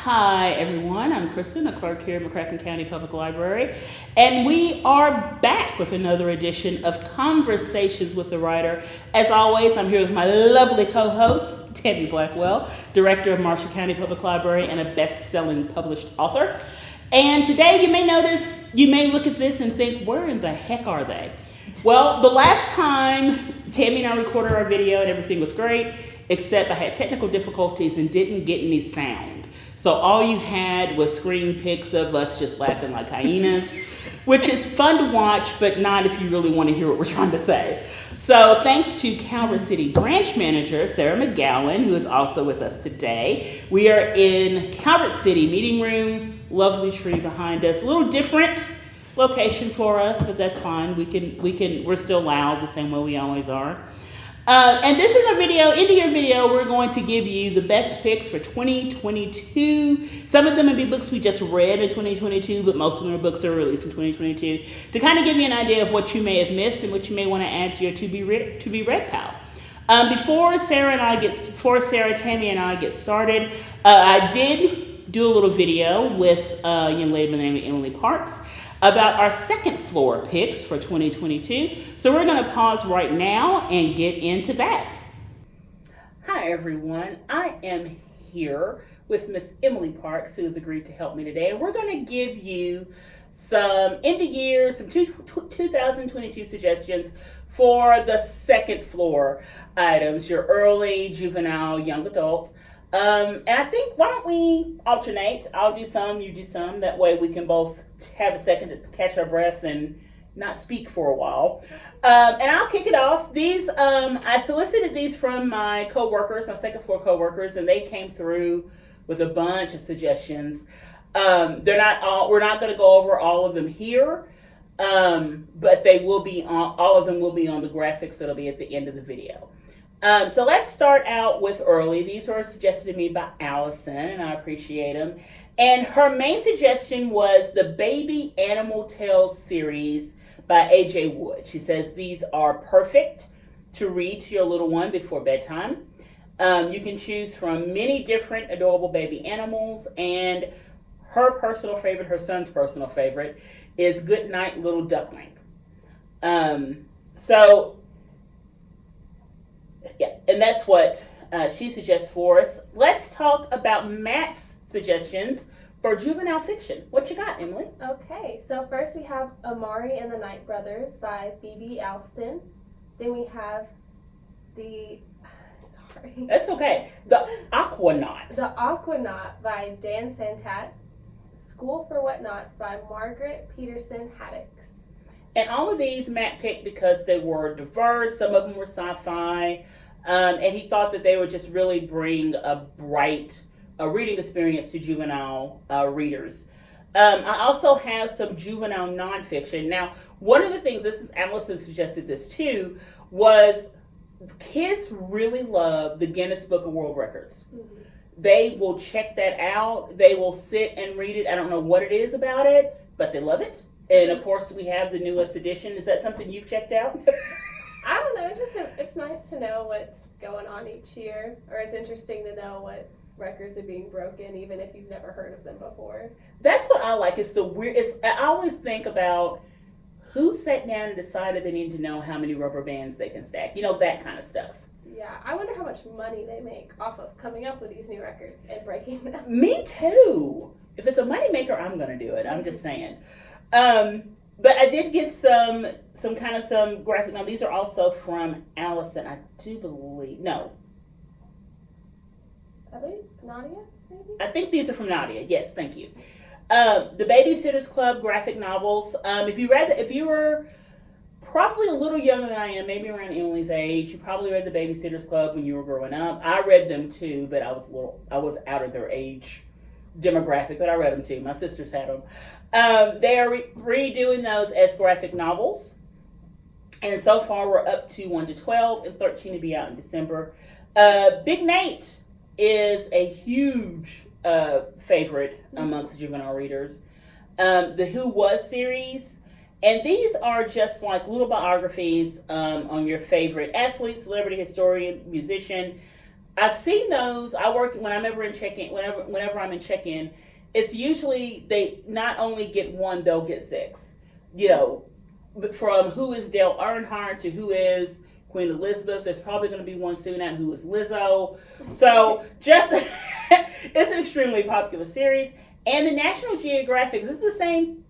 Hi everyone, I'm Kristen, a clerk here at McCracken County Public Library, and we are back with another edition of Conversations with the Writer. As always, I'm here with my lovely co-host, Tammy Blackwell, Director of Marshall County Public Library and a best-selling published author. And today you may look at this and think, where in the heck are they? Well, the last time Tammy and I recorded our video and everything was great, except I had technical difficulties and didn't get any sound. So all you had was screen pics of us just laughing like hyenas, which is fun to watch, but not if you really want to hear what we're trying to say. So thanks to Calvert City Branch Manager Sarah McGowan, who is also with us today. We are in Calvert City Meeting Room, lovely tree behind us, a little different location for us, but that's fine. We're still loud the same way we always are. And this is a video, end of year video, we're going to give you the best picks for 2022. Some of them will be books we just read in 2022, but most of them are books that are released in 2022, to kind of give you an idea of what you may have missed and what you may want to add to your to be read pile. Before Tammy and I get started, I did do a little video with a young lady by the name of Emily Parks about our second floor picks for 2022. So we're going to pause right now and get into that. Hi everyone, I am here with Miss Emily Parks, who has agreed to help me today. We're going to give you some end of year, some 2022 suggestions for the second floor items, your early, juvenile, young adult. And I think, why don't we alternate? I'll do some, you do some. That way we can both have a second to catch our breath and not speak for a while. And I'll kick it off. These, I solicited these from my coworkers, my second floor coworkers, and they came through with a bunch of suggestions. We're not going to go over all of them here, but they will be on, all of them will be on the graphics that'll be at the end of the video. So let's start out with early. These were suggested to me by Allison, and I appreciate them. And her main suggestion was the Baby Animal Tales series by A.J. Wood. She says these are perfect to read to your little one before bedtime. You can choose from many different adorable baby animals, and her personal favorite, her son's personal favorite, is Good Night Little Duckling. Yeah, and that's what she suggests for us. Let's talk about Matt's suggestions for juvenile fiction. What you got, Emily? Okay, so first we have Amari and the Night Brothers by B.B. Alston. Then we have That's okay. The Aquanaut. The Aquanaut by Dan Santat. School for Whatnots by Margaret Peterson Haddix. And all of these Matt picked because they were diverse. Some of them were sci-fi. And he thought that they would just really bring a bright reading experience to juvenile readers. I also have some juvenile nonfiction. Now, one of the things, Allison suggested this too, was kids really love the Guinness Book of World Records. Mm-hmm. They will check that out. They will sit and read it. I don't know what it is about it, but they love it. And of course, we have the newest edition. Is that something you've checked out? I don't know. It's nice to know what's going on each year, or it's interesting to know what records are being broken, even if you've never heard of them before. That's what I like. I always think about who sat down and decided they need to know how many rubber bands they can stack. You know, that kind of stuff. Yeah, I wonder how much money they make off of coming up with these new records and breaking them. Me too. If it's a moneymaker, I'm going to do it. I'm just saying. But I did get some graphic. Now, these are also from Allison, I do believe. No. Are they Nadia, maybe? I think these are from Nadia. Yes, thank you. The Babysitter's Club graphic novels. If you were probably a little younger than I am, maybe around Emily's age, you probably read the Babysitter's Club when you were growing up. I read them too, but I was out of their age demographic, but I read them too. My sisters had them. They are redoing those as graphic novels. And so far we're up to 1 to 12 and 13 to be out in December. Big Nate is a huge favorite amongst juvenile readers. The Who Was series. And these are just like little biographies on your favorite athlete, celebrity, historian, musician. I've seen those. I work when I'm ever in check-in. Whenever I'm in check-in, it's usually they not only get one, they'll get six. You know, but from who is Dale Earnhardt to who is Queen Elizabeth. There's probably going to be one soon out who is Lizzo. So just it's an extremely popular series. And the National Geographic, this is the same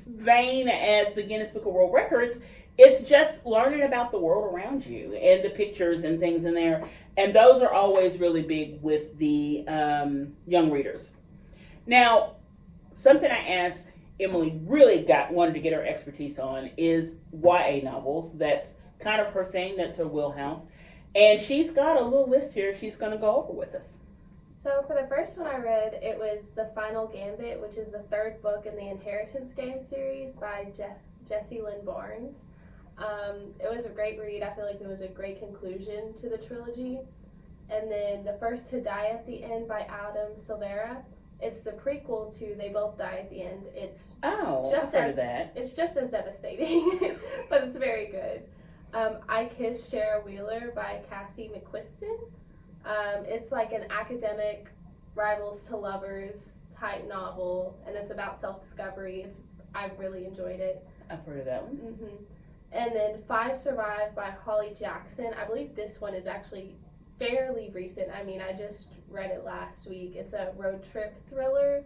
vein as the Guinness Book of World Records. It's just learning about the world around you and the pictures and things in there. And those are always really big with the young readers. Now, something I asked Emily wanted to get her expertise on is YA novels. That's kind of her thing. That's her wheelhouse. And she's got a little list here she's going to go over with us. So for the first one I read, it was The Final Gambit, which is the third book in the Inheritance Game series by Jessie Lynn Barnes. It was a great read. I feel like it was a great conclusion to the trilogy. And then The First to Die at the End by Adam Silvera. It's the prequel to They Both Die at the End. It's It's just as devastating, but it's very good. I Kissed Shara Wheeler by Cassie McQuiston. It's like an academic rivals to lovers type novel, and it's about self-discovery. I really enjoyed it. I've heard of that one. Mm-hmm. And then Five Survive by Holly Jackson. I believe this one is actually fairly recent. I mean, I just read it last week. It's a road trip thriller.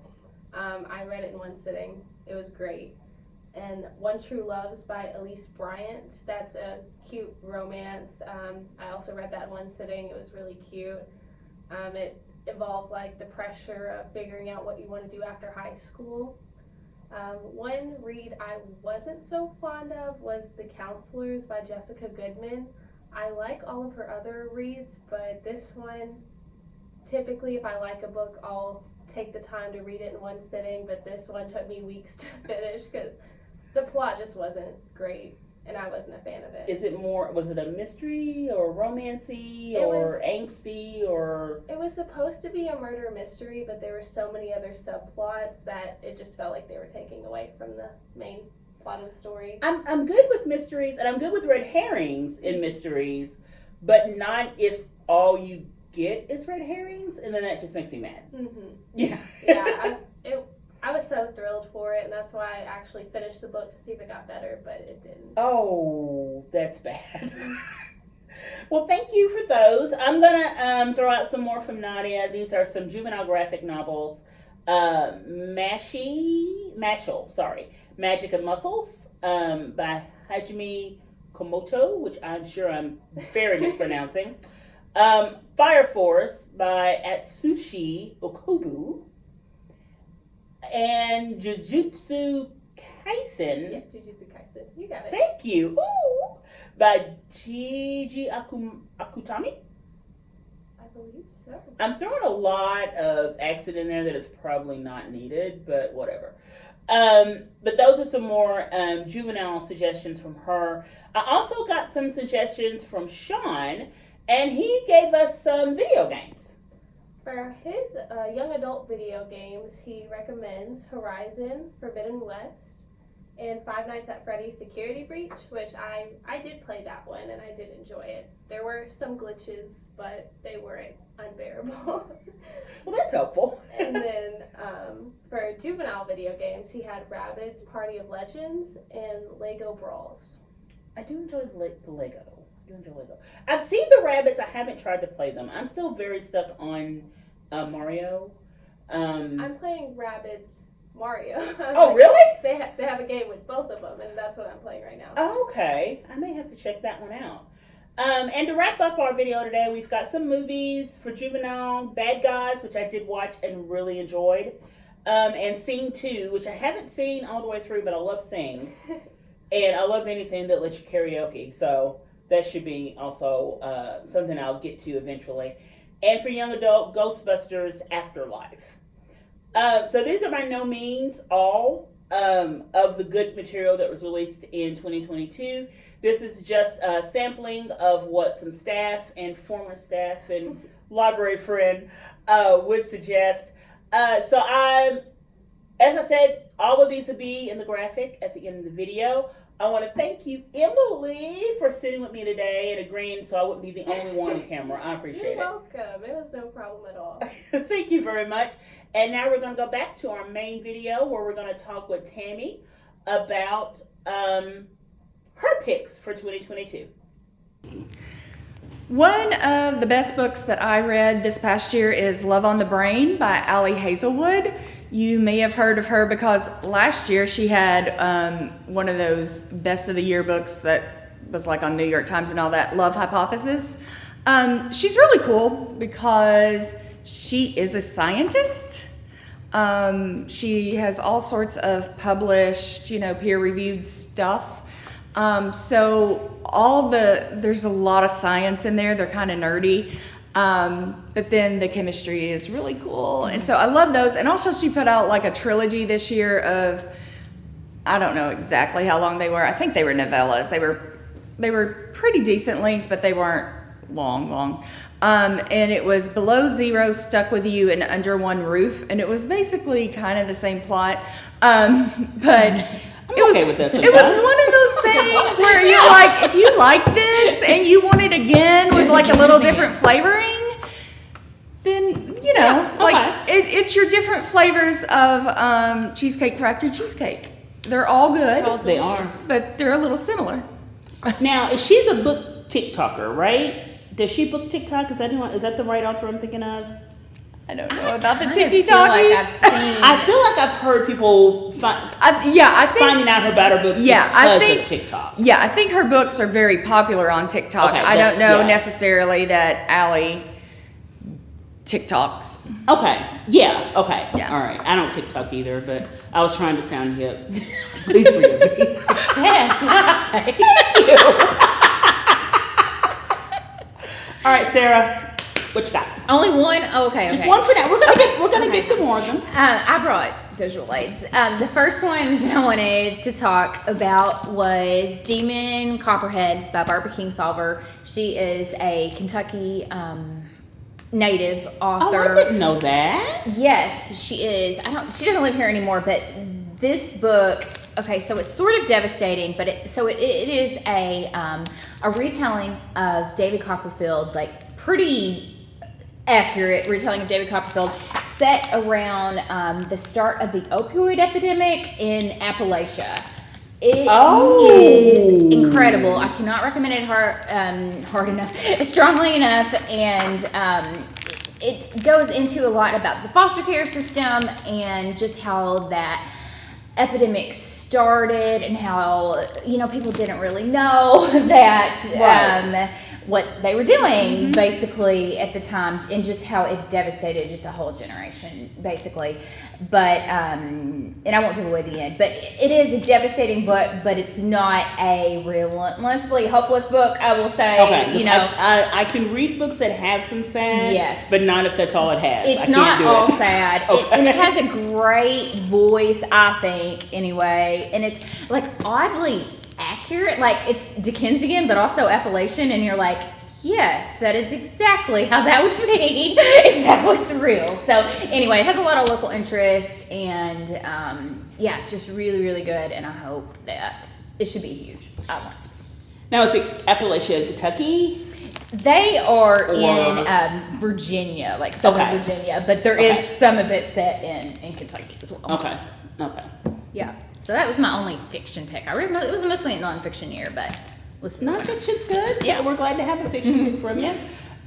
I read it in one sitting. It was great. And One True Loves by Elise Bryant. That's a cute romance. I also read that in one sitting. It was really cute. It involves like the pressure of figuring out what you want to do after high school. One read I wasn't so fond of was The Counselors by Jessica Goodman. I like all of her other reads, but this one, typically if I like a book, I'll take the time to read it in one sitting, but this one took me weeks to finish because the plot just wasn't great, and I wasn't a fan of it. Was it a mystery or romancy or angsty or? It was supposed to be a murder mystery, but there were so many other subplots that it just felt like they were taking away from the main plot of the story. I'm good with mysteries, and I'm good with red herrings in mysteries, but not if all you get is red herrings, and then that just makes me mad. Mm-hmm. Yeah. Yeah, I was so thrilled for it, and that's why I actually finished the book to see if it got better, but it didn't. Oh, that's bad. Well, thank you for those. I'm going to throw out some more from Nadia. These are some juvenile graphic novels. Magic and Muscles by Hajime Komoto, which I'm sure I'm very mispronouncing. Fire Force by Atsushi Okobu. And Jujutsu Kaisen. Yeah, Jujutsu Kaisen. You got it. Thank you. Ooh, by Gigi Akutami. I believe so. I'm throwing a lot of accent in there that is probably not needed, but whatever. But those are some more juvenile suggestions from her. I also got some suggestions from Sean, and he gave us some video games. For his young adult video games, he recommends Horizon Forbidden West and Five Nights at Freddy's Security Breach, which I did play that one, and I did enjoy it. There were some glitches, but they weren't unbearable. Well, that's helpful. And then for juvenile video games, he had Rabbids Party of Legends and Lego Brawls. I do enjoy the Lego. I've seen the Rabbids. I haven't tried to play them. I'm still very stuck on Mario. I'm playing Rabbids Mario. Oh, really? They have a game with both of them, and that's what I'm playing right now. Oh, okay. I may have to check that one out. And to wrap up our video today, we've got some movies for juvenile. Bad Guys, which I did watch and really enjoyed. And Sing 2, which I haven't seen all the way through, but I love Sing. And I love anything that lets you karaoke. So that should be also something I'll get to eventually. And for young adult, Ghostbusters Afterlife. So these are by no means all of the good material that was released in 2022. This is just a sampling of what some staff and former staff and library friend would suggest. As I said, all of these will be in the graphic at the end of the video. I want to thank you, Emily, for sitting with me today and agreeing so I wouldn't be the only one on camera. I appreciate You're welcome. It was no problem at all. Thank you very much. And now we're going to go back to our main video where we're going to talk with Tammy about her picks for 2022. One of the best books that I read this past year is Love on the Brain by Ali Hazelwood. You may have heard of her because last year she had one of those best of the year books that was like on New York Times and all that, Love Hypothesis. She's really cool because she is a scientist. She has all sorts of published, peer-reviewed stuff. So there's a lot of science in there. They're kind of nerdy. But then the chemistry is really cool. And so I love those. And also she put out like a trilogy this year of, I don't know exactly how long they were. I think they were novellas. They were pretty decent length, but they weren't long. And it was Below Zero, Stuck with You, and Under One Roof. And it was basically kind of the same plot. But okay with this. It was one of those things where you're like, if you like this and you want it again with like a little different flavoring, then it's your different flavors of Cheesecake Factory cheesecake. They're all good. They are, but they're a little similar. Now, she's a book TikToker, right? Does she book TikTok? Is that the right author I'm thinking of? I don't know about the TikTokies. I feel like I've heard people finding out about her books because of TikTok. Yeah, I think her books are very popular on TikTok. Okay, I don't know necessarily that Allie TikToks. Okay. Yeah. Okay. Yeah. All right. I don't TikTok either, but I was trying to sound hip. Please forgive me. Yes. Thank you. All right, Sarah. What you got? Only one? Oh, okay. Just one for now. We're gonna get to more of them. I brought visual aids. The first one that I wanted to talk about was Demon Copperhead by Barbara Kingsolver. She is a Kentucky native author. Oh, I didn't know that. Yes, she is. She doesn't live here anymore, but this book. Okay, so it's sort of devastating, but it is a retelling of David Copperfield, like pretty accurate retelling of David Copperfield, set around the start of the opioid epidemic in Appalachia. It is incredible. I cannot recommend it hard enough, strongly enough, and it goes into a lot about the foster care system and just how that epidemic started and how people didn't really know that what they were doing basically at the time, and just how it devastated just a whole generation basically. But and I won't give away the end, but it is a devastating book, but it's not a relentlessly hopeless book, I will say. Okay, I can read books that have some sad, yes, but not if that's all it has. It's not all sad. And it has a great voice, I think, anyway, and it's like oddly accurate, like it's Dickensian but also Appalachian, and you're like, yes, that is exactly how that would be if that was real. So anyway, it has a lot of local interest, and just really, really good, and I hope that it should be huge. I want it to be. Now, is it Appalachia, Kentucky? They are in Virginia, like southern Virginia, but there is some of it set in Kentucky as well. Okay. Yeah. So that was my only fiction pick. It was mostly a nonfiction year, but nonfiction's good. Yeah, we're glad to have a fiction pick from you.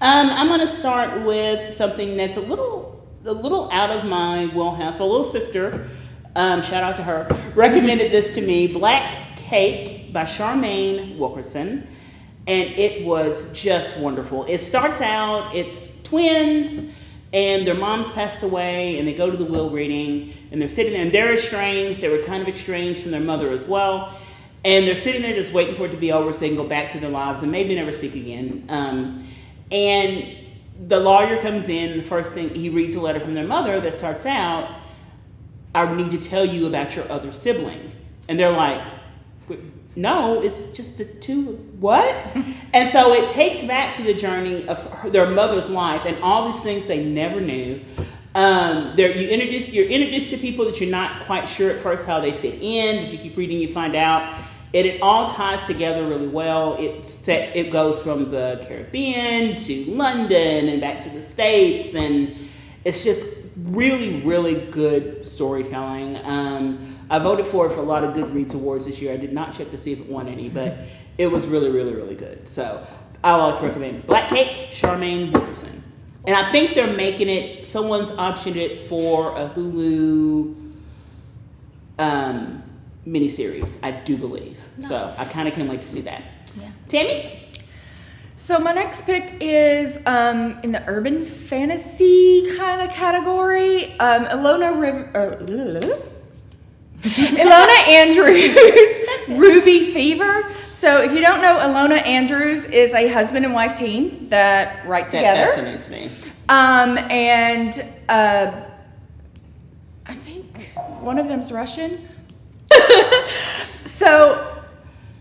I'm going to start with something that's a little out of my wheelhouse. My little sister, shout out to her, recommended this to me, Black Cake by Charmaine Wilkerson, and it was just wonderful. It starts out, it's twins, and their moms passed away, and they go to the will reading, and they're sitting there, and they're estranged. They were kind of estranged from their mother as well, and they're sitting there just waiting for it to be over so they can go back to their lives and maybe never speak again. And the lawyer comes in, the first thing, he reads a letter from their mother that starts out, I need to tell you about your other sibling. And they're like, no, it's just what? And so it takes back to the journey of their mother's life and all these things they never knew. You're introduced to people that you're not quite sure at first how they fit in. If you keep reading, you find out. It all ties together really well. It goes from the Caribbean to London and back to the States, and it's just really, really good storytelling. I voted for it for a lot of Goodreads awards this year. I did not check to see if it won any, but it was really, really, really good. So I would like to recommend Black Cake, Charmaine Wilkerson. And I think they're making it, someone's optioned it for a Hulu miniseries, I do believe. Nice. So I kind of can't wait to see that. Yeah. Tammy? So my next pick is in the urban fantasy kind of category. Ilona Andrews' Ruby Fever. So if you don't know, Ilona Andrews is a husband and wife team that write together. That fascinates me. And I think one of them's Russian. So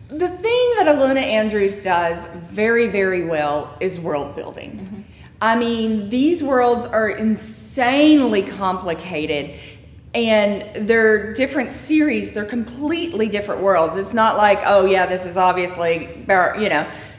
the thing that Ilona Andrews does very, very well is world building. Mm-hmm. I mean, these worlds are insanely complicated. And they're different series. They're completely different worlds. It's not like, oh yeah, this is obviously,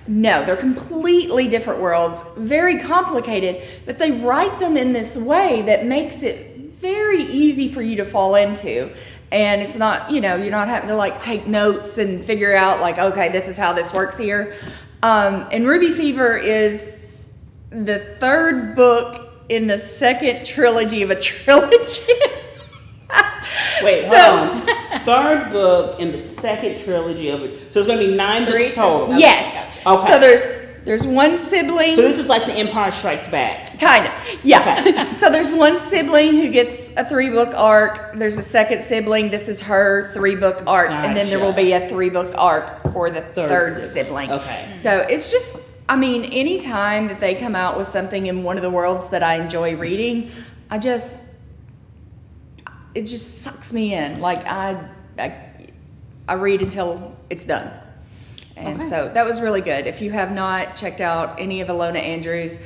No, they're completely different worlds. Very complicated, but they write them in this way that makes it very easy for you to fall into. And it's not, you're not having to like take notes and figure out like, okay, this is how this works here. And Ruby Fever is the third book in the second trilogy of a trilogy. Wait, hold on. Third book in the second trilogy of it. So it's going to be 9 books total. Yes. Okay. So there's one sibling. So this is like The Empire Strikes Back. Kind of. Yeah. Okay. So there's one sibling who gets a 3-book arc. There's a second sibling. This is her 3-book arc. Gotcha. And then there will be a 3-book arc for the third sibling. Okay. So it's just, any time that they come out with something in one of the worlds that I enjoy reading, it just sucks me in. Like I read until it's done. And so that was really good. If you have not checked out any of Ilona Andrews,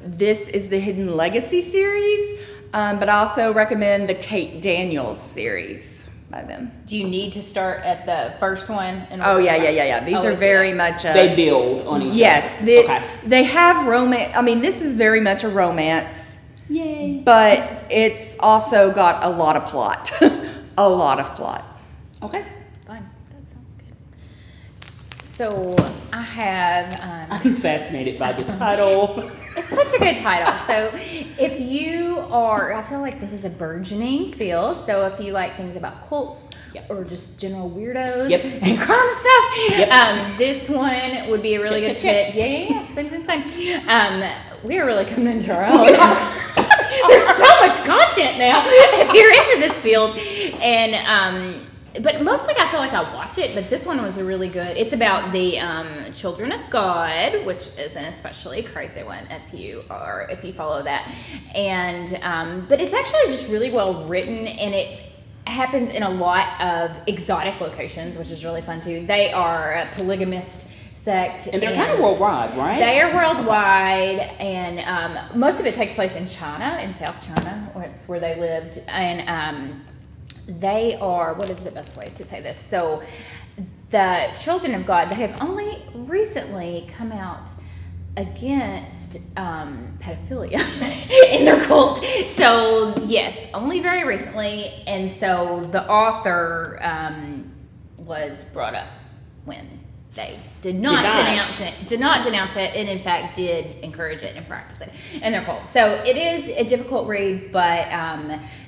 this is the Hidden Legacy series, but I also recommend the Kate Daniels series by them. Do you need to start at the first one? Oh, yeah. These are very much... they build on each other. Yes. They have romance. This is very much a romance. Yay. But it's also got a lot of plot. A lot of plot. Okay. Fun. That sounds good. So I have... I'm fascinated by this title. It's such a good title. So if you are... I feel like this is a burgeoning field. So if you like things about cults, or just general weirdos and crime stuff, this one would be a really good fit. Yeah. Same. We are really coming into our own. There's so much content now if you're into this field, and but mostly I feel like I watch it. But this one was a really good. It's about the children of God, which is an especially crazy one if you follow that, and but it's actually just really well written, and it happens in a lot of exotic locations, which is really fun too. They are a polygamist sect, and they're kind of worldwide, right? They are worldwide, and most of it takes place in China, in South China, where they lived, and they are, what is the best way to say this? So the children of God, they have only recently come out against pedophilia in their cult. So yes, only very recently, and so the author was brought up when they did not denounce it, and in fact did encourage it and practice it in their cult. So it is a difficult read, but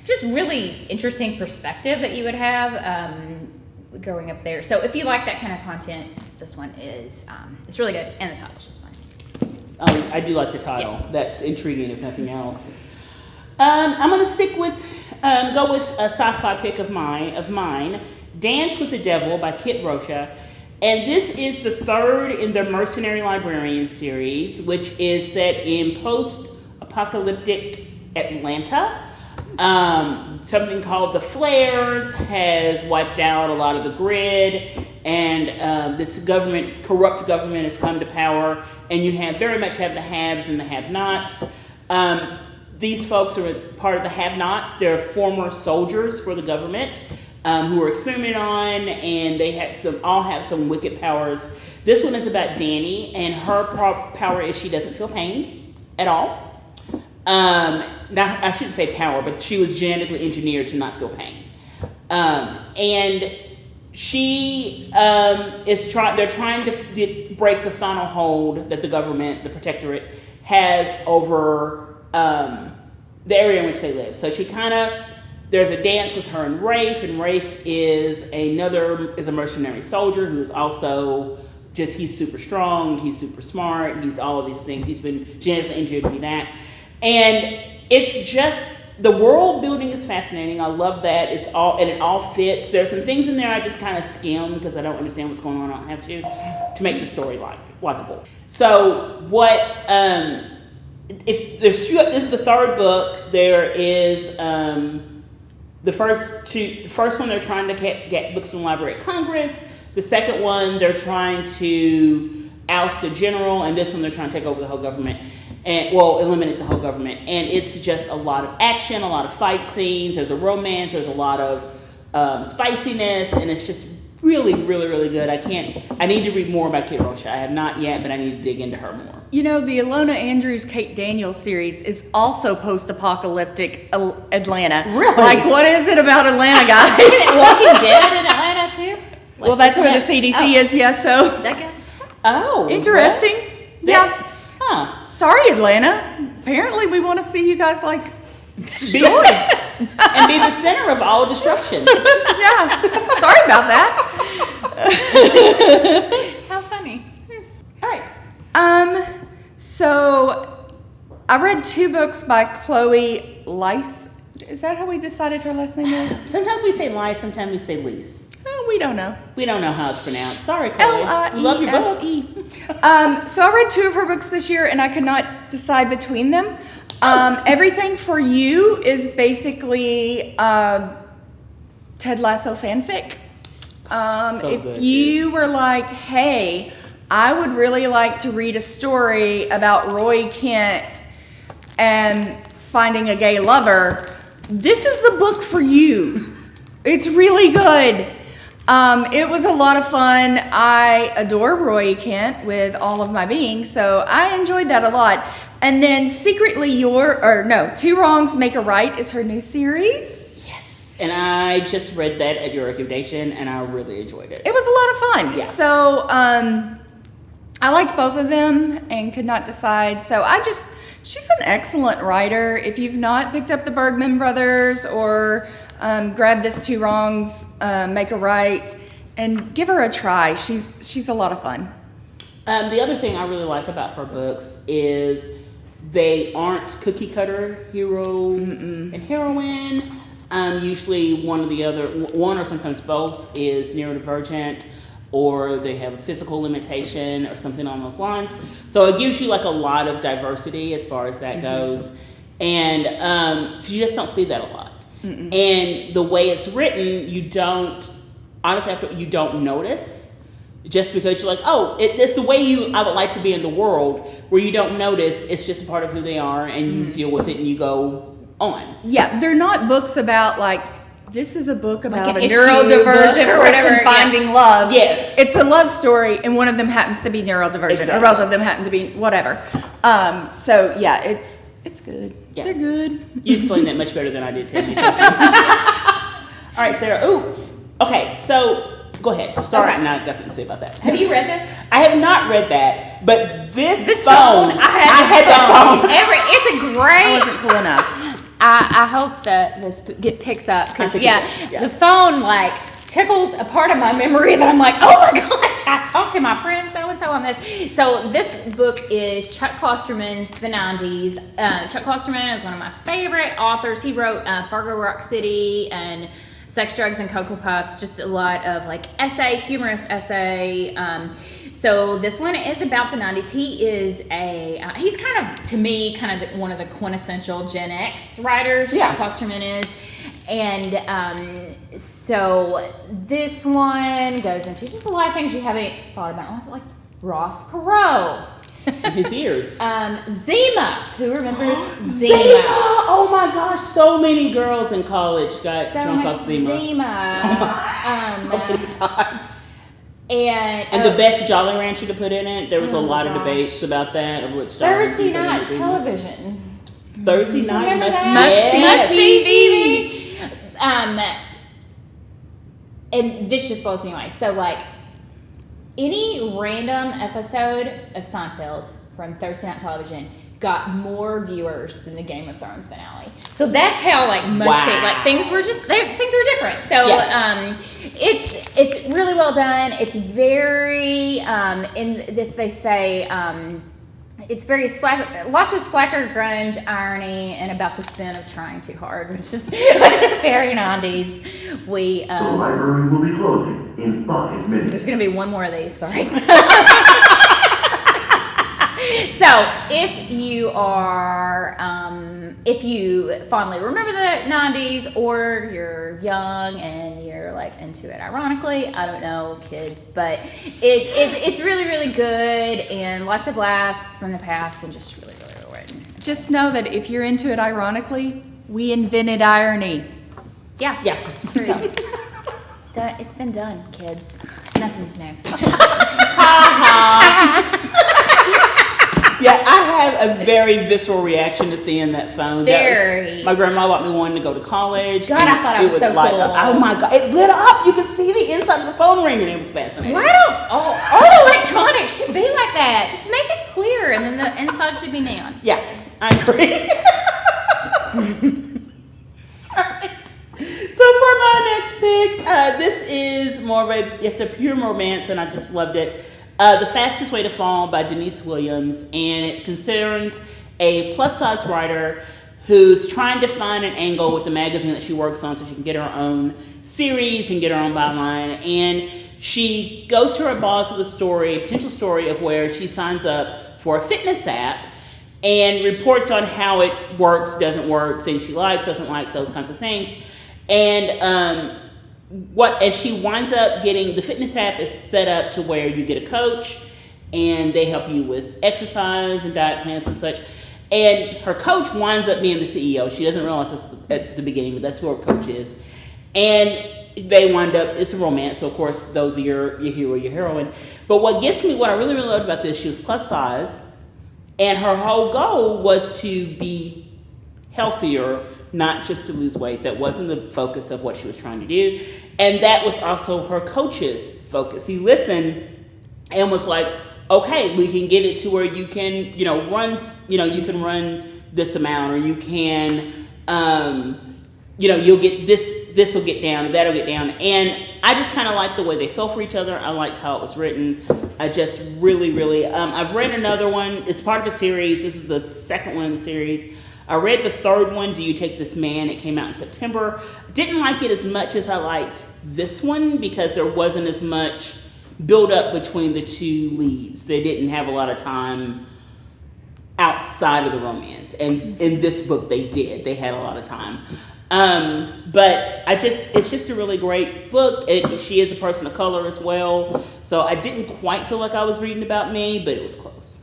just really interesting perspective that you would have growing up there. So if you like that kind of content, this one is it's really good, and the title's just fun. I do like the title. Yeah. That's intriguing, if nothing else. I'm going to stick with, go with a sci-fi pick of mine, Dance with the Devil by Kit Rocha. And this is the third in the Mercenary Librarian series, which is set in post-apocalyptic Atlanta. Something called the Flares has wiped out a lot of the grid, and this corrupt government has come to power, and you very much have the haves and the have-nots. These folks are part of the have-nots. They're former soldiers for the government. who are experimented on, and they all have some wicked powers. This one is about Danny, and her power is she doesn't feel pain at all. Now, I shouldn't say power, but she was genetically engineered to not feel pain. And she they're trying to break the final hold that the government, the protectorate, has over the area in which they live. So there's a dance with her and Rafe is a mercenary soldier who is also he's super strong, he's super smart, he's all of these things. He's been genetically engineered to be that. And it's just, the world building is fascinating. I love that. It all fits. There's some things in there I just kind of skim because I don't understand what's going on. I don't have to make the story likable. So if there's two, this is the third book. There is the first one they're trying to get books from the Library of Congress. The second one they're trying to oust a general, and this one they're trying to take over the whole government. Eliminate the whole government. And it's just a lot of action, a lot of fight scenes, there's a romance, there's a lot of spiciness, and it's just really, really, really good. I need to read more about Kate Rocha. I have not yet, but I need to dig into her more. You know, the Ilona Andrews, Kate Daniels series is also post-apocalyptic Atlanta. Really? Like, what is it about Atlanta, guys? Isn't Walking Dead in Atlanta too? Well, that's where the CDC is, yeah, so. I guess. Oh. Interesting. Yeah. Huh. Sorry, Atlanta. Apparently, we want to see you guys, like, destroyed. And be the center of all destruction. Yeah. Sorry about that. How funny. All right. So I read 2 books by Chloe Lice. Is that how we decided her last name is? Sometimes we say Lice, sometimes we say Lise. Oh, we don't know. We don't know how it's pronounced. Sorry, Chloe. We love your books. So I read 2 of her books this year, and I could not decide between them. Everything for You is basically Ted Lasso fanfic. If you were like, hey, I would really like to read a story about Roy Kent and finding a gay lover, this is the book for you. It's really good. It was a lot of fun. I adore Roy Kent with all of my being, so I enjoyed that a lot. And then Secretly Two Wrongs Make a Right is her new series. And I just read that at your recommendation, and I really enjoyed it. It was a lot of fun. Yeah. So I liked both of them and could not decide. So she's an excellent writer. If you've not picked up the Bergman Brothers or grabbed this Two Wrongs Make a Right, and give her a try. She's a lot of fun. The other thing I really like about her books is they aren't cookie cutter hero and heroine. Usually one or sometimes both is neurodivergent, or they have a physical limitation or something on those lines. So it gives you like a lot of diversity as far as that goes. And you just don't see that a lot. And the way it's written, you don't notice, just because you're like, oh, it's the way I would like to be in the world, where you don't notice. It's just a part of who they are, and you deal with it and you go on. Yeah, they're not books about like, this is a book about Like a an issue neurodivergent book or whatever, person finding love. Yes. It's a love story, and one of them happens to be neurodivergent, Exactly. or both of them happen to be whatever. So yeah, it's good. Yeah. They're good. You explained that much better than I did, Tammy. All right, Sarah. Ooh, okay. So go ahead. Start. Okay. Now I got something to say about that. Have you read this? I have not read that, but this phone. phone. I had that phone. It's a great. I wasn't cool enough. I hope that this picks up, because I think it will, yeah. the phone like tickles a part of my memory that I'm like, oh my gosh, I talked to my friend so and so on this. So this book is Chuck Klosterman's The 90s. Chuck Klosterman is one of my favorite authors. He wrote Fargo Rock City and Sex, Drugs, and Cocoa Puffs. Just a lot of like humorous essay. So this one is about the 90s. He is he's kind of, to me, one of the quintessential Gen X writers. Yeah. Chuck Klosterman is. And so this one goes into just a lot of things you haven't thought about, like Ross Perot. in his ears. Zima. Who remembers Zima? Oh my gosh, so many girls in college got So drunk much off Zima. So many times. And the best Jolly Rancher to put in it. There was a lot of debates about that. Of which Jolly Thursday Rancher night to put in television. Thursday night Remember that? must Must-see TV. And this just blows me away. So, like, any random episode of Seinfeld from Thursday night television got more viewers than the Game of Thrones finale. So that's how, like, must-see. Like, things were different. So it's really well done. It's very in this they say. It's very lots of slacker grunge irony and about the sin of trying too hard, which is very 90s. The library will be closing in 5 minutes. There's going to be one more of these, sorry. So, if you are, if you fondly remember the 90s, or you're young and you're like into it ironically, I don't know, kids, but it's really, really good and lots of laughs from the past and just really, really well written. Just know that if you're into it ironically, we invented irony. Yeah. Yeah. It's been done, kids. Nothing's new. Yeah, I have a very visceral reaction to seeing that phone. My grandma bought me one to go to college. God, I thought it was so cool. Oh my God, it lit up. You could see the inside of the phone ringing. It was fascinating. Why don't all electronics should be like that? Just make it clear, and then the inside should be neon. Yeah, I agree. All right. So for my next pick, this is it's a pure romance, and I just loved it. The Fastest Way to Fall by Denise Williams, and it concerns a plus-size writer who's trying to find an angle with the magazine that she works on so she can get her own series and get her own byline. And she goes to her boss with a potential story of where she signs up for a fitness app and reports on how it works, doesn't work, things she likes, doesn't like, those kinds of things. And she winds up getting, the fitness app is set up to where you get a coach and they help you with exercise and diet plans and such. And her coach winds up being the CEO. She doesn't realize this at the beginning, but that's who her coach is. And they wind up, it's a romance, so of course those are your hero, your heroine. But what I really, really loved about this, she was plus size, and her whole goal was to be healthier, not just to lose weight. That wasn't the focus of what she was trying to do. And that was also her coach's focus. He listened and was like, okay, we can get it to where you can, you can run this amount, or you can, you'll get this will get down, that'll get down. And I just kind of liked the way they fell for each other. I liked how it was written. I just really, really, I've read another one. It's part of a series. This is the second one in the series. I read the third one, Do You Take This Man? It came out in September. Didn't like it as much as I liked this one because there wasn't as much build up between the two leads. They didn't have a lot of time outside of the romance. And in this book, they did. They had a lot of time. But it's just a really great book. She is a person of color as well. So I didn't quite feel like I was reading about me, but it was close.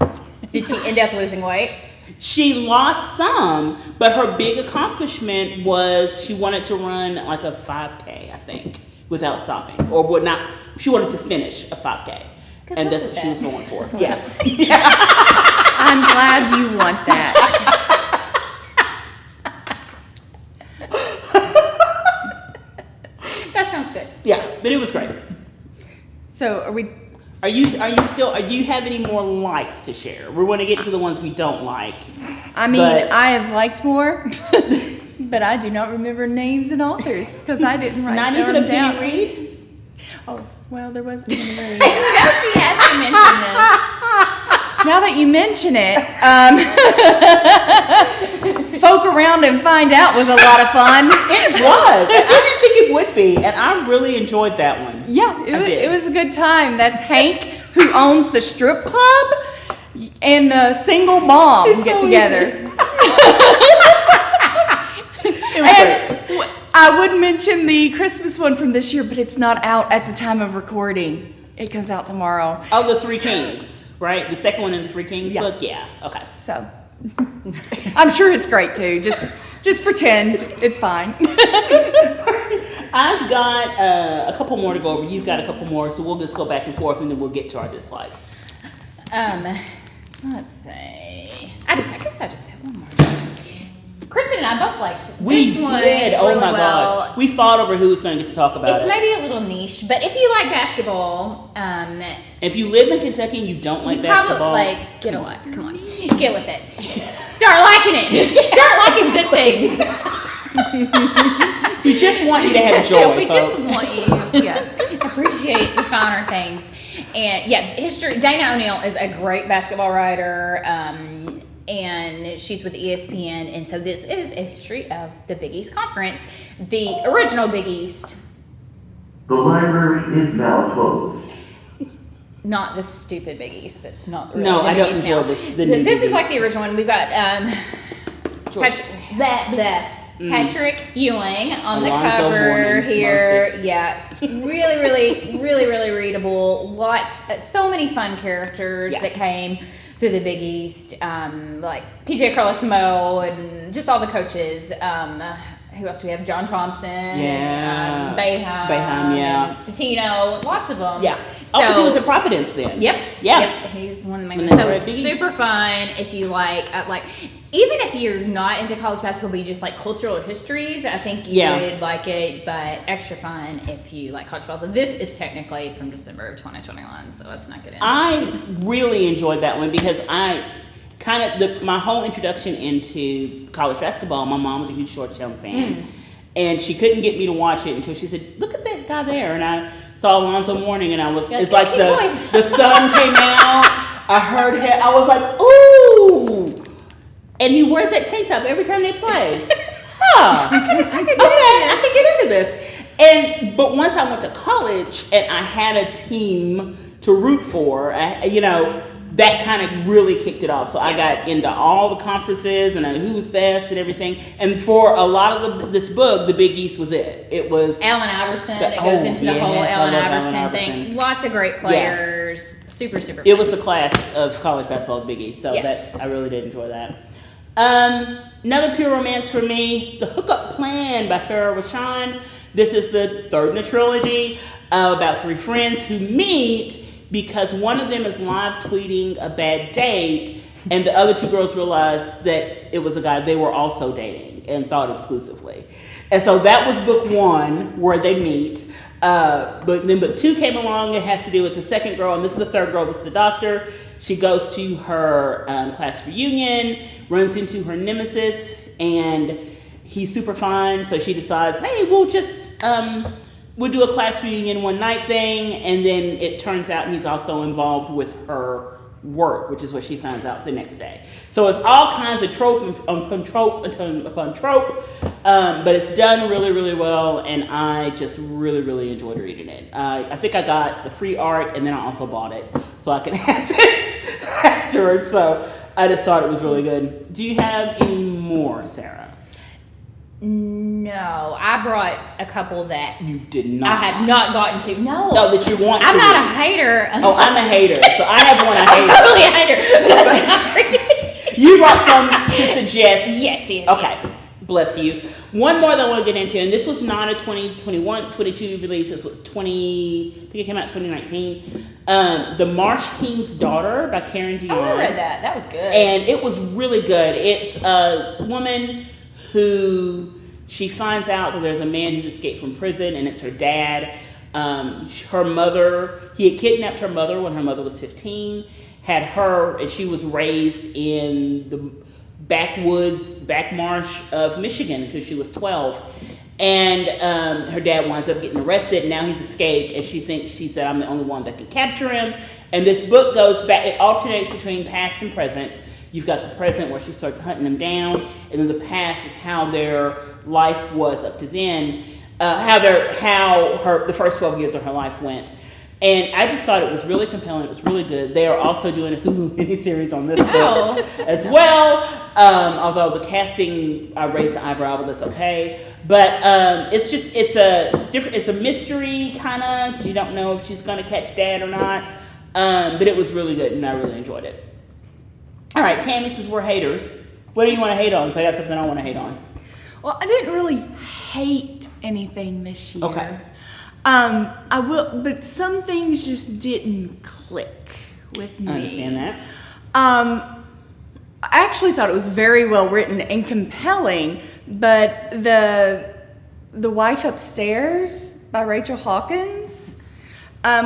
Did she end up losing weight? She lost some, but her big accomplishment was she wanted to run like a 5K, I think, without stopping. She wanted to finish a 5K. And that's what she was going for. Yeah. I'm glad you want that. That sounds good. Yeah, but it was great. So do you have any more likes to share? We want to get to the ones we don't like. I mean, I have liked more, but I do not remember names and authors because I didn't write them down. Not even a Penny Reed? Oh, well, there was a Penny Reed. No, she has to mention this. Now that you mention it, Folk Around and Find Out was a lot of fun. It was. I didn't think it would be, and I really enjoyed that one. Yeah, it was a good time. That's Hank, who owns the strip club, and the single mom get together. It was great. I would mention the Christmas one from this year, but it's not out at the time of recording. It comes out tomorrow. Oh, the Three Kings. right? The second one in the Three Kings Yeah. book? Yeah, okay. So I'm sure it's great too. Just pretend it's fine. I've got a couple more to go over. You've got a couple more, so we'll just go back and forth, and then we'll get to our dislikes. Let's see. I guess I just have one more. Kristen and I both liked We this one did. Oh really my well. gosh. We fought over who was going to get to talk about It's it. maybe a little niche, but if you like basketball, If you live in Kentucky and you don't like you basketball, probably get a life. Come on, get with it. Start liking it. Start liking good things. we just want you to have joy, we folks. just want you, yes, appreciate the finer things. And yeah, history. Dana O'Neill is a great basketball writer, and she's with ESPN. And so this is a history of the Big East Conference, the original Big East, The library is now closed. not the stupid Big East. That's not the real No, Big I don't East enjoy now. this. The new This Big is like East. the original one. We've got George. Patrick Ewing on the Alonzo cover Mourning, here. Yeah, really readable. So many fun characters Yeah. that came through the Big East, like PJ Carlesimo and just all the coaches. Who else do we have? John Thompson, Yeah. Boeheim, yeah. and Patino, lots of them. Yeah. So, Oh, 'cause he was in Providence then. Yep. Yeah. Yep. He's one of the main When ones. they were So at Big East. super fun if you like even if you're not into college basketball, but you just like cultural histories. I think you Yeah. would like it, but extra fun if you like college basketball. So this is technically from December of 2021, so let's not get in. I really enjoyed that one because I kind of my whole introduction into college basketball. My mom was a huge Georgetown fan, and she couldn't get me to watch it until she said, "Look at that guy there," and I saw Alonzo Mourning, and I was Got it's the like cute voice. the sun came out. I heard him. I was like, "Ooh!" And he wears that tank top every time they play. Huh. I could I can get into this. But once I went to college and I had a team to root for, that kind of really kicked it off. So I got into all the conferences and who was best and everything. And for a lot of this book, the Big East was it. It was Allen Iverson. It Oh, goes into the whole yes, I Allen love Allen Iverson thing. Iverson. Lots of great players. Super fun. It was the class of college basketball, the Big East. So Yes. I really did enjoy that. Another pure romance for me, The Hookup Plan by Farrah Rashan. This is the third in the trilogy about three friends who meet because one of them is live tweeting a bad date, and the other two girls realized that it was a guy they were also dating and thought exclusively. And so that was book one where they meet. But then book two came along. It has to do with the second girl, and this is the third girl. This is the doctor. She goes to her class reunion, runs into her nemesis, and he's super fun. So she decides, hey, we'll do a class reunion one night thing, and then it turns out he's also involved with her work, which is what she finds out the next day. So it's all kinds of trope upon trope, but it's done really well, and I just really enjoyed reading it. I think I got the free art, and then I also bought it so I can have it afterwards. So I just thought it was really good. Do you have any more, Sarah? No, I brought a couple that You did not. I have not gotten to. No, that you want I'm to not read. a hater. Oh, I'm a hater, so I have one I I'm hate. totally a hater, but I'm not reading. You brought some to suggest. Yes, yes. Okay, yes. bless you. One more that I want to get into, and this was not a 2021, 22 release. This was I think it came out 2019. The Marsh King's Daughter by Karen Dion. Oh, I read that. That was good. And it was really good. It's a woman who she finds out that there's a man who's escaped from prison, and it's her dad. Her mother, he had kidnapped her mother when her mother was 15, had her, and she was raised in the backwoods, back marsh of Michigan until she was 12. And her dad winds up getting arrested, and now he's escaped, and she said, I'm the only one that can capture him. And this book goes back, it alternates between past and present. You've got the present where she started hunting them down, and then the past is how their life was up to then, how the first 12 years of her life went. And I just thought it was really compelling. It was really good. They are also doing a Hulu miniseries on this book as well. Although the casting, I raised the eyebrow, but that's okay. But it's a mystery kind of, because you don't know if she's going to catch dad or not. But it was really good, and I really enjoyed it. All right, Tammy, since we're haters, what do you want to hate on? Because I got something I want to hate on. Well, I didn't really hate anything this year. Okay. I will, but some things just didn't click with me. I understand that. I actually thought it was very well written and compelling, but the Wife Upstairs by Rachel Hawkins,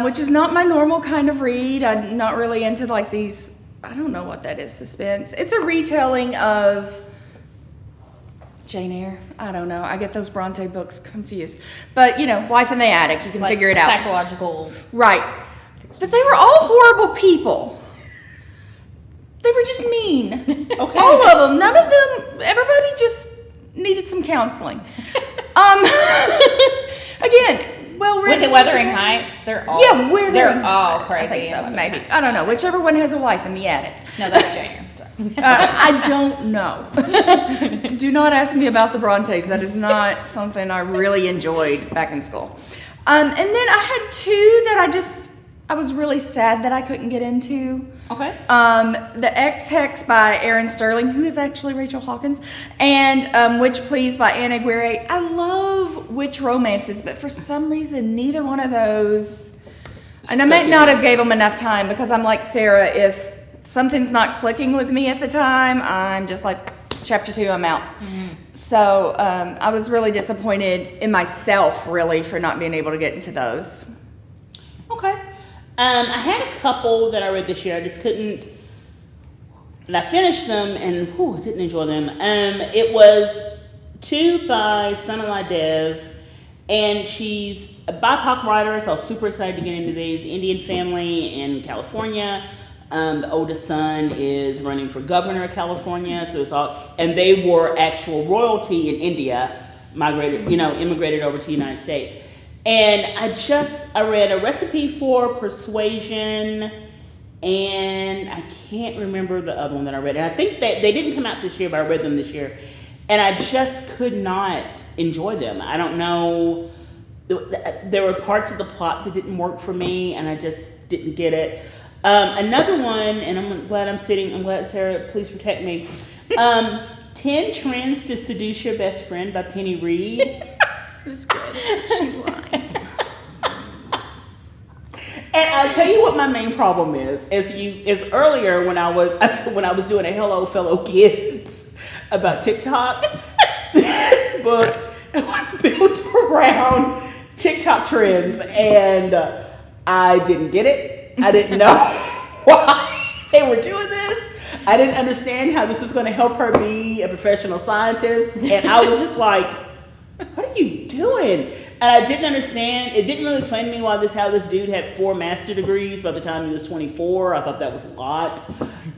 which is not my normal kind of read. I'm not really into like these, I don't know what that is, suspense. It's a retelling of Jane Eyre. I don't know. I get those Bronte books confused. But, Wife in the Attic. You can Like figure it out. Psychological. Right. But they were all horrible people. They were just mean. Okay. All of them. None of them. Everybody just needed some counseling. Again, well written. Was it Wuthering Heights? They're all They're all crazy. I think so. in Wuthering Maybe. Heights. I don't know. Whichever one has a wife in the attic. No, that's Jane Eyre. Sorry. I don't know. Do not ask me about the Brontes. That is not something I really enjoyed back in school. And then I had two that I was really sad that I couldn't get into. Okay. The Ex-Hex by Erin Sterling, who is actually Rachel Hawkins, and Witch Please by Anna Aguirre. I love witch romances, but for some reason, neither one of those. And I might not have gave them enough time because I'm like Sarah, if something's not clicking with me at the time, I'm just like, chapter 2, I'm out. Mm-hmm. So I was really disappointed in myself, really, for not being able to get into those. Okay. I had a couple that I read this year. I just couldn't. And I finished them, and I didn't enjoy them. It was 2 by Sonali Dev, and she's a BIPOC writer, so I was super excited to get into these. Indian family in California. The oldest son is running for governor of California, so it's all, and they were actual royalty in India, immigrated over to the United States. And I read A Recipe for Persuasion, and I can't remember the other one that I read. And I think that they didn't come out this year, but I read them this year. And I just could not enjoy them. I don't know. There were parts of the plot that didn't work for me, and I just didn't get it. Another one, and I'm glad Sarah, please protect me. 10 Trends to Seduce Your Best Friend by Penny Reed. It's good. She's lying. And I'll tell you what my main problem is earlier when I was doing a Hello Fellow Kids about TikTok. This book was built around TikTok trends, and I didn't get it. I didn't know why they were doing this. I didn't understand how this was going to help her be a professional scientist, and I was just like, what are you doing? And I didn't understand. It didn't really explain to me how this dude had 4 master degrees by the time he was 24. I thought that was a lot.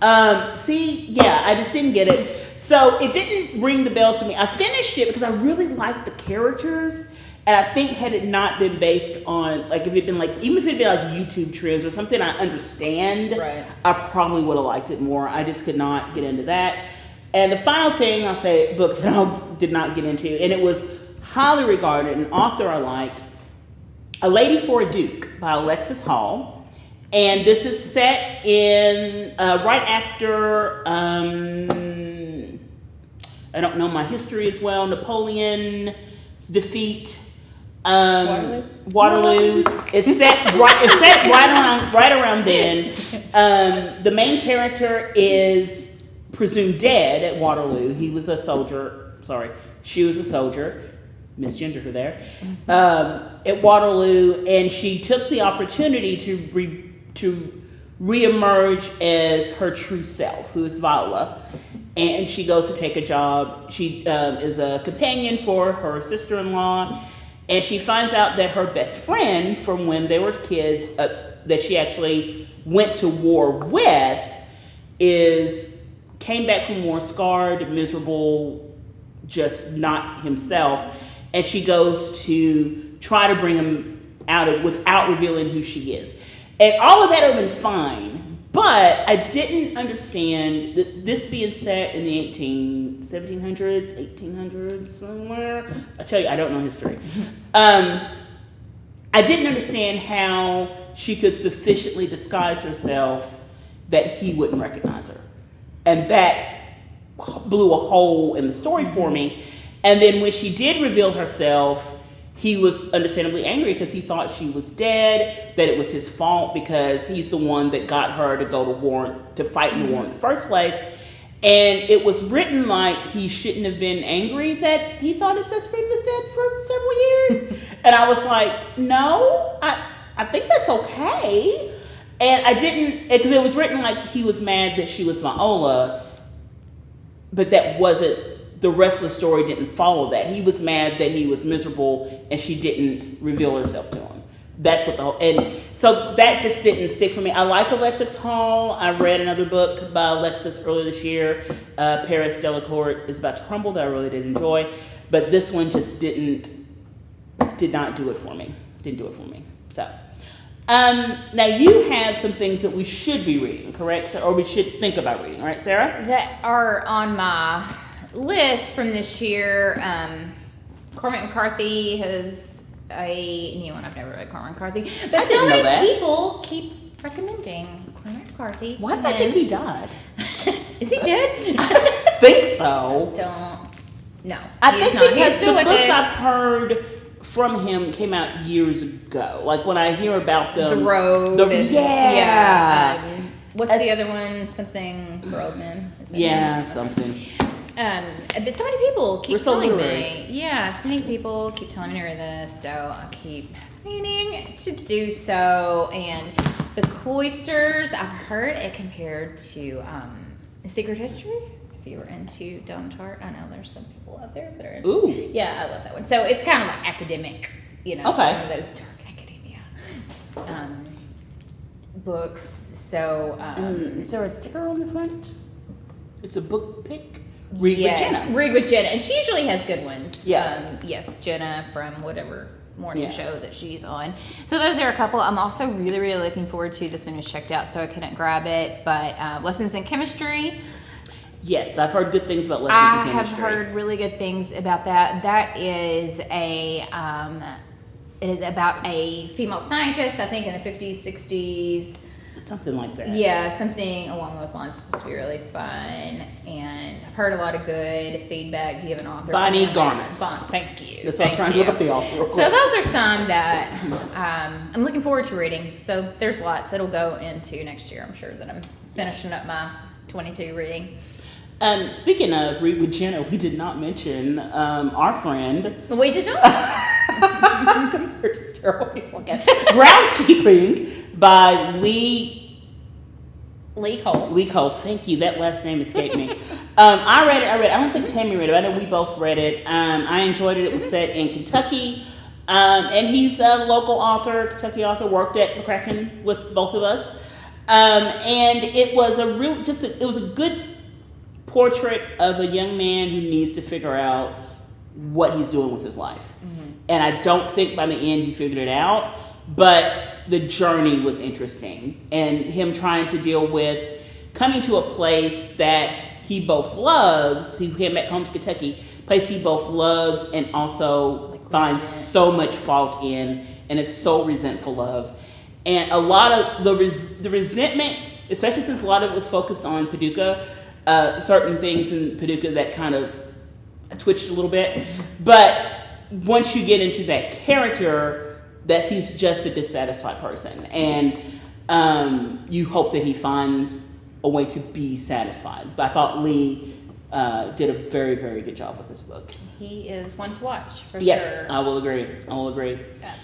I just didn't get it. So it didn't ring the bells to me. I finished it because I really liked the characters. And I think had it not been based on, even if it'd been YouTube trends or something I understand, right, I probably would have liked it more. I just could not get into that. And the final thing I'll say, book that I did not get into, and it was highly regarded, an author I liked, A Lady for a Duke by Alexis Hall. And this is set in right after, I don't know my history as well, Napoleon's defeat. Waterloo. It's set right around then. The main character is presumed dead at Waterloo. He was a soldier. Sorry, she was a soldier. Misgendered her there. At Waterloo, and she took the opportunity to reemerge as her true self, who is Viola. And she goes to take a job. She is a companion for her sister-in-law. And she finds out that her best friend from when they were kids, that she actually went to war with, came back from war scarred, miserable, just not himself. And she goes to try to bring him out of without revealing who she is. And all of that would have been fine. But I didn't understand this being set in the 1700s, 1800s, somewhere. I tell you, I don't know history. I didn't understand how she could sufficiently disguise herself that he wouldn't recognize her. And that blew a hole in the story for me. And then when she did reveal herself, he was understandably angry because he thought she was dead, that it was his fault because he's the one that got her to go to war, to fight in the war in the first place. And it was written like he shouldn't have been angry that he thought his best friend was dead for several years. And I was like, no, I think that's okay. And I didn't, because it was written like he was mad that she was Viola, but that wasn't, the rest of the story didn't follow that. He was mad that he was miserable and she didn't reveal herself to him. That's what the whole, and so that just didn't stick for me. I like Alexis Hall. I read another book by Alexis earlier this year, Paris Delacourt is About to Crumble, that I really did enjoy. But this one just did not do it for me. Didn't do it for me. So, now you have some things that we should be reading, correct? Or we should think about reading, right, Sarah? That are on my list from this year. Cormac McCarthy has a new one. I've never read Cormac McCarthy, but so many people keep recommending Cormac McCarthy. Why do I think he died? Is he dead? I think so. No. I think not. because the books I've heard from him came out years ago. Like when I hear about them, The Road. What's the other one? Something for old men. Something. But so many people keep telling me. Yeah, so many people keep telling me to read this, so I keep meaning to do so. And The Cloisters, I've heard it compared to Secret History. If you were into Dome Chart, I know there's some people out there that are into. Ooh. Yeah, I love that one. So it's kind of like academic, one of those dark academia books. So is there a sticker on the front? It's a book pick. Read with Jenna, and she usually has good ones. Yeah. Yes, Jenna from whatever morning show that she's on. So those are a couple. I'm also really, really looking forward to. This one was checked out, so I couldn't grab it. But Lessons in Chemistry. Yes, I've heard good things about Lessons in Chemistry. I have heard really good things about that. That is it is about a female scientist, I think in the 50s, 60s. Something like that. Yeah, something along those lines. It's supposed to be really fun. And I've heard a lot of good feedback. Do you have an author? Bonnie Garnis. Thank you. Just I'm trying to look up the author real quick. So those are some that I'm looking forward to reading. So there's lots that'll go into next year. I'm sure that I'm finishing up my 22 reading. Speaking of Read with Jenna, we did not mention our friend. We did not. Because we're just terrible people again. Groundskeeping by Lee Cole. Thank you. That last name escaped me. I read it. I don't think Tammy read it. I know we both read it. I enjoyed it. It was set in Kentucky. And he's a local author, Kentucky author, worked at McCracken with both of us. And it was it was a good portrait of a young man who needs to figure out what he's doing with his life. Mm-hmm. And I don't think by the end he figured it out, but the journey was interesting. And him trying to deal with coming to a place that he both loves, he came back home to Kentucky, place he both loves and also finds so much fault in and is so resentful of. And a lot of the resentment, especially since a lot of it was focused on Paducah, certain things in Paducah that kind of twitched a little bit. But once you get into that character, that he's just a dissatisfied person. And you hope that he finds a way to be satisfied. But I thought Lee did a very, very good job with this book. He is one to watch, for sure. Yes, I will agree. Yeah.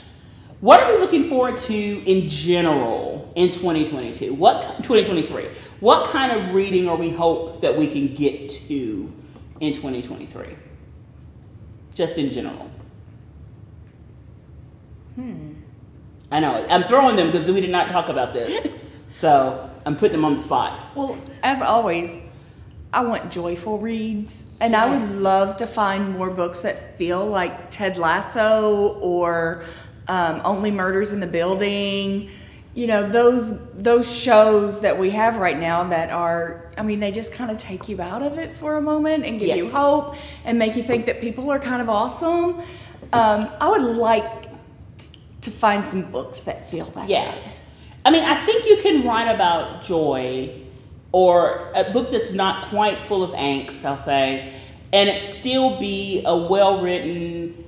What are we looking forward to in general in 2022? 2023? What kind of reading are we hope that we can get to in 2023? Just in general. I know. I'm throwing them because we did not talk about this. So I'm putting them on the spot. Well, as always, I want joyful reads. And I would love to find more books that feel like Ted Lasso or Only Murders in the Building. You know, those shows that we have right now that are, they just kind of take you out of it for a moment and give you hope and make you think that people are kind of awesome. I would like to find some books that feel that way. I mean, I think you can write about joy or a book that's not quite full of angst, I'll say, and it still be a well-written,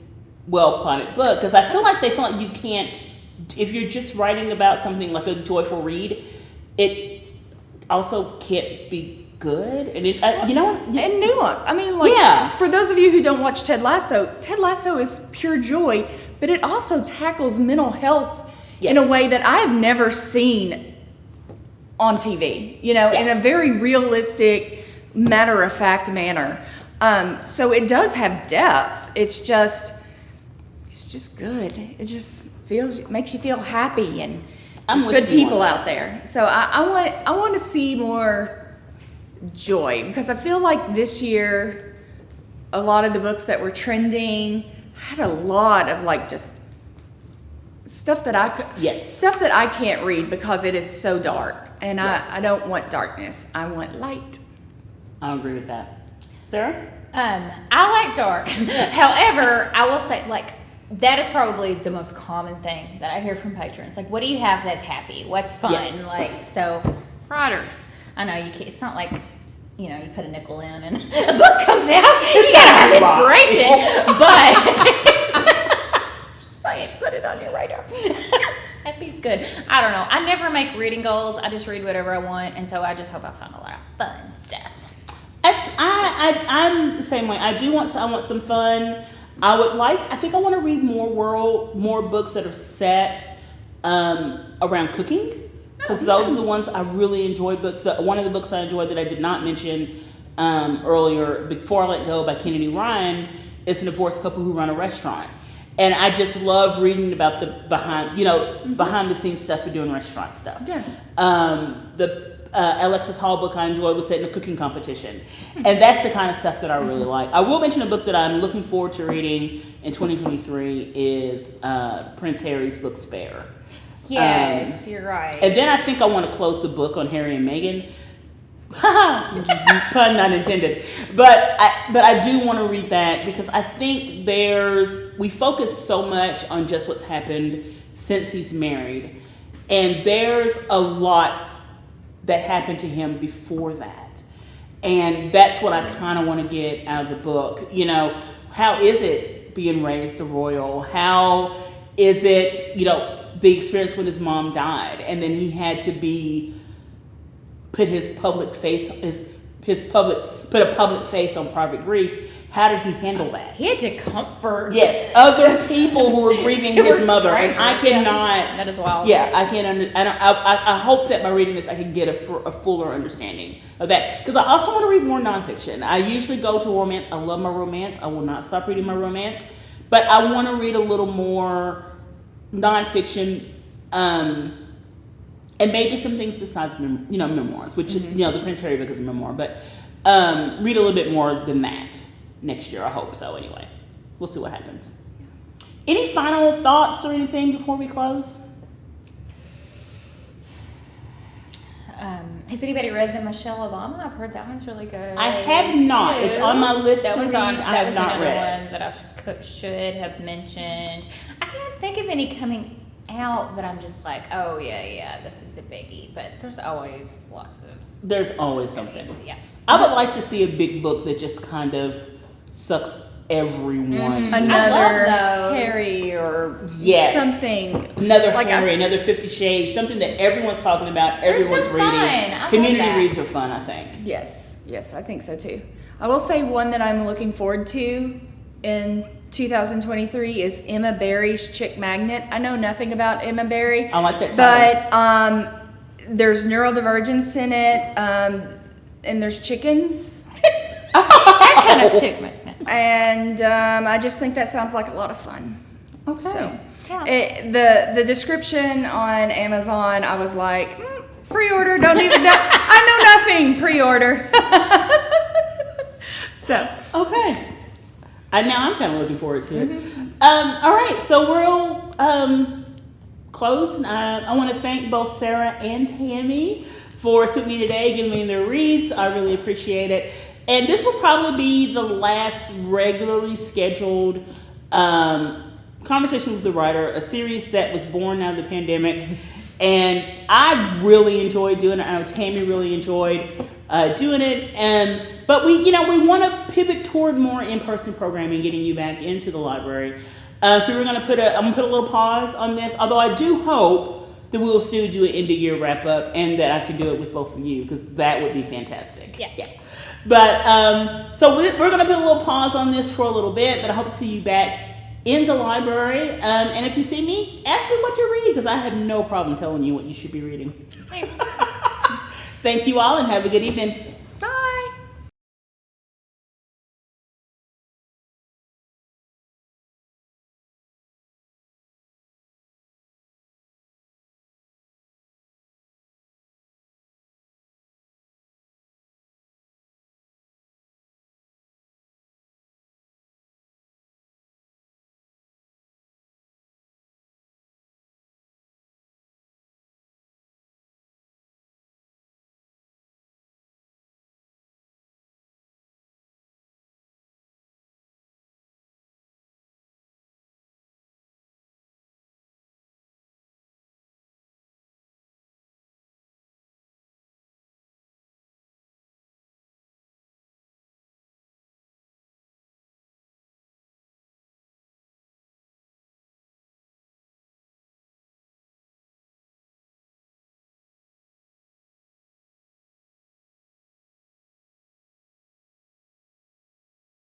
well-plotted book. Because I feel like they feel like you can't, if you're just writing about something like a joyful read, it also can't be good. And it, you know, And nuance. I mean, like, for those of you who don't watch Ted Lasso is pure joy, but it also tackles mental health in a way that I have never seen on TV, you know, in a very realistic, matter-of-fact manner. So it does have depth. It's just good. It just makes you feel happy, and there's good people out there. So I want to see more joy, because I feel like this year a lot of the books that were trending had a lot of like just stuff that I can't read because it is so dark, and I don't want darkness. I want light. I agree with that. Sarah? I like dark. However, I will say, like, that is probably the most common thing that I hear from patrons. Like, what do you have that's happy? What's fun? Yes. Like, so, writers. I know you can't, it's not like, you know, you put a nickel in and a book comes out. You gotta have inspiration, but just saying, put it on your radar. Happy's good. I don't know. I never make reading goals. I just read whatever I want, and so I just hope I find a lot of fun stuff. I'm the same way. I want some fun. I think I want to read more books that are set around cooking, because those are the ones I really enjoy. But one of the books I enjoyed that I did not mention earlier, Before I Let Go by Kennedy Ryan, is a divorced couple who run a restaurant. And I just love reading about the behind the scenes stuff for doing restaurant stuff. Yeah. The Alexis Hall book I enjoyed was set in a cooking competition. And that's the kind of stuff that I really like. I will mention a book that I'm looking forward to reading in 2023 is Prince Harry's book Spare. Yes, you're right. And then I think I want to close the book on Harry and Meghan. Pun not intended. But I do want to read that, because I think we focus so much on just what's happened since he's married, and there's a lot that happened to him before that, and that's what I kind of want to get out of the book. You know, how is it being raised a royal? How is it, the experience when his mom died, and then he had to put a public face on private grief. How did he handle that? He had to comfort other people who were grieving his mother, and I cannot. That is wild. Yeah, I can't. I hope that by reading this, I can get a fuller understanding of that. Because I also want to read more nonfiction. I usually go to romance. I love my romance. I will not stop reading my romance, but I want to read a little more nonfiction. And maybe some things besides, memoirs, which, the Prince Harry book is a memoir, but read a little bit more than that next year. I hope so, anyway. We'll see what happens. Any final thoughts or anything before we close? Has anybody read the Michelle Obama? I've heard that one's really good. I have not. It's on my list to read. I have not read it. That was another one that I should have mentioned. I can't think of any coming out that I'm just like, oh yeah, this is a biggie. But there's always There's always something. Yeah. I would like to see a big book that just kind of sucks everyone. Another Harry or something. Another like Harry, another 50 Shades, something that everyone's talking about, everyone's reading. Community reads are fun, I think. Yes, I think so too. I will say one that I'm looking forward to in 2023 is Emma Berry's Chick Magnet. I know nothing about Emma Berry. I like that title. But there's neurodivergence in it, and there's chickens. That kind of chick magnet. And I just think that sounds like a lot of fun. Okay. So the description on Amazon, I was like, pre-order. Don't even know. I know nothing. Pre-order. So okay. Now I'm kind of looking forward to it. All right, so we'll close. I want to thank both Sarah and Tammy for sitting me today, giving me their reads. I really appreciate it. And this will probably be the last regularly scheduled conversation with the writer, a series that was born out of the pandemic And I really enjoyed doing it. I know Tammy really enjoyed doing it. But we want to pivot toward more in-person programming, getting you back into the library. So I'm gonna put a little pause on this. Although I do hope that we will still do an end of year wrap up, and that I can do it with both of you, because that would be fantastic. Yeah. But so we're gonna put a little pause on this for a little bit. But I hope to see you back in the library. And if you see me, ask me what to read, because I have no problem telling you what you should be reading. Thank you all, and have a good evening.